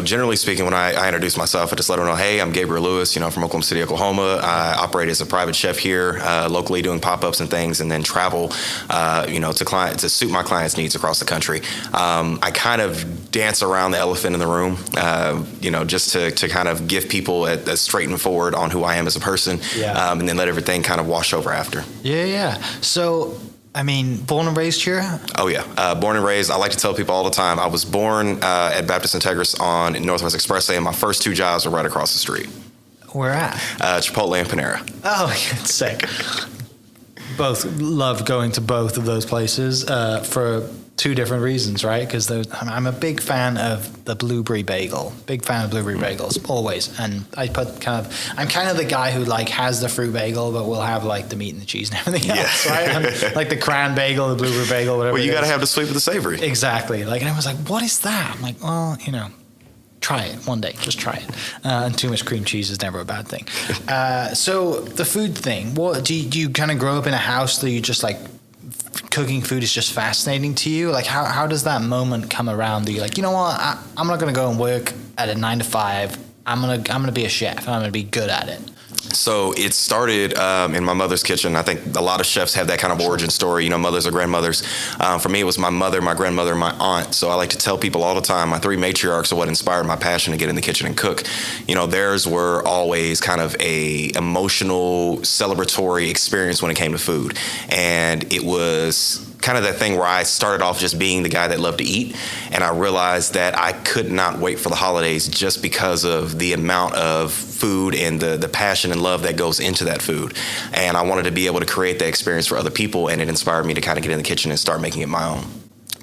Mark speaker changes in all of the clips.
Speaker 1: Generally speaking, when I introduce myself, I just let them know, hey, I'm Gabriel Lewis, from Oklahoma City, Oklahoma. I operate as a private chef here, locally doing pop-ups and things, and then travel, to suit my clients' needs across the country. I kind of dance around the elephant in the room, just to kind of give people a straight and forward on who I am as a person, and then let everything kind of wash over after.
Speaker 2: Yeah. So, born and raised here?
Speaker 1: Oh, yeah. Born and raised. I like to tell people all the time, I was born at Baptist Integris on Northwest Expressway, and my first two jobs were right across the street.
Speaker 2: Where at?
Speaker 1: Chipotle and Panera.
Speaker 2: Oh, it's sick. Both love going to both of those places for two different reasons, right? Because I'm a big fan of the blueberry bagel. Big fan of blueberry bagels, always. And I'm kind of the guy who has the fruit bagel, but will have the meat and the cheese and everything else, right? And, the cran bagel, the blueberry bagel, whatever.
Speaker 1: Well, you got to have the sweet with the savory.
Speaker 2: Exactly. And I was like, what is that? I'm like, well, try it one day. Just try it. And too much cream cheese is never a bad thing. So the food thing, what do you kind of grow up in a house that you just cooking food is just fascinating to you? How does that moment come around that you're like, you know what, I'm not going to go and work at a 9 to 5. I'm gonna be a chef and I'm gonna be good at it.
Speaker 1: So it started in my mother's kitchen. I think a lot of chefs have that kind of origin story, mothers or grandmothers. For me, it was my mother, my grandmother, and my aunt. So I like to tell people all the time, my three matriarchs are what inspired my passion to get in the kitchen and cook. Theirs were always kind of a emotional, celebratory experience when it came to food. And it was kind of that thing where I started off just being the guy that loved to eat, and I realized that I could not wait for the holidays just because of the amount of food and the passion and love that goes into that food. And I wanted to be able to create that experience for other people, and it inspired me to kind of get in the kitchen and start making it my own.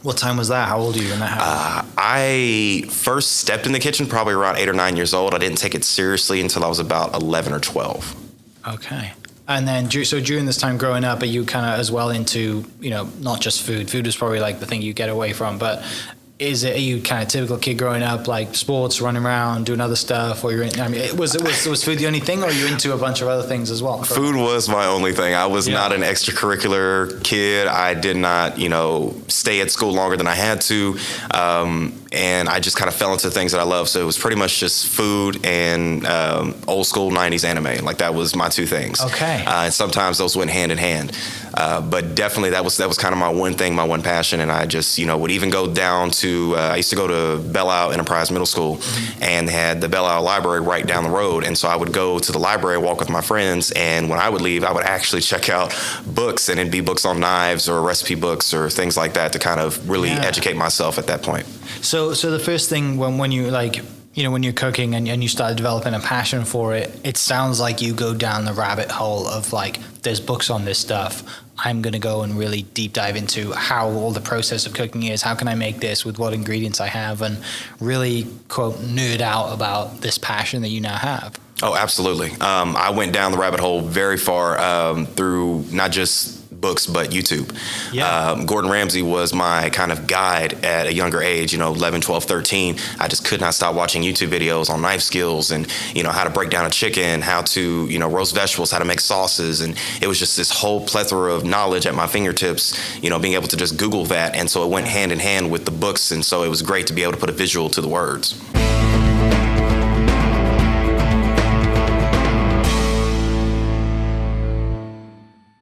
Speaker 2: What time was that? How old are you when that happened?
Speaker 1: I first stepped in the kitchen probably around 8 or 9 years old. I didn't take it seriously until I was about 11 or 12.
Speaker 2: Okay. And then, so during this time growing up, are you kind of as well into, not just food? Food is probably the thing you get away from, but are you kind of typical kid growing up, sports, running around, doing other stuff, or was food the only thing, or are you into a bunch of other things as well?
Speaker 1: Food was my only thing. I was not an extracurricular kid. I did not, stay at school longer than I had to. And I just kind of fell into things that I love. So it was pretty much just food and old school 90s anime. That was my two things.
Speaker 2: Okay.
Speaker 1: And sometimes those went hand in hand. But definitely that was kind of my one thing, my one passion. And I just, would even go down to, I used to go to Belle Isle Enterprise Middle School, and they had the Belle Isle Library right down the road. And so I would go to the library, walk with my friends. And when I would leave, I would actually check out books, and it'd be books on knives or recipe books or things like that to kind of really educate myself at that point.
Speaker 2: So the first thing when you when you're cooking and you start developing a passion for it, it sounds like you go down the rabbit hole of there's books on this stuff. I'm going to go and really deep dive into how all the process of cooking is. How can I make this with what ingredients I have, and really, quote, nerd out about this passion that you now have.
Speaker 1: Oh, absolutely. I went down the rabbit hole very far through not just books, but YouTube. Yeah. Gordon Ramsay was my kind of guide at a younger age, 11, 12, 13. I just could not stop watching YouTube videos on knife skills and, how to break down a chicken, how to, roast vegetables, how to make sauces. And it was just this whole plethora of knowledge at my fingertips, being able to just Google that. And so it went hand in hand with the books. And so it was great to be able to put a visual to the words.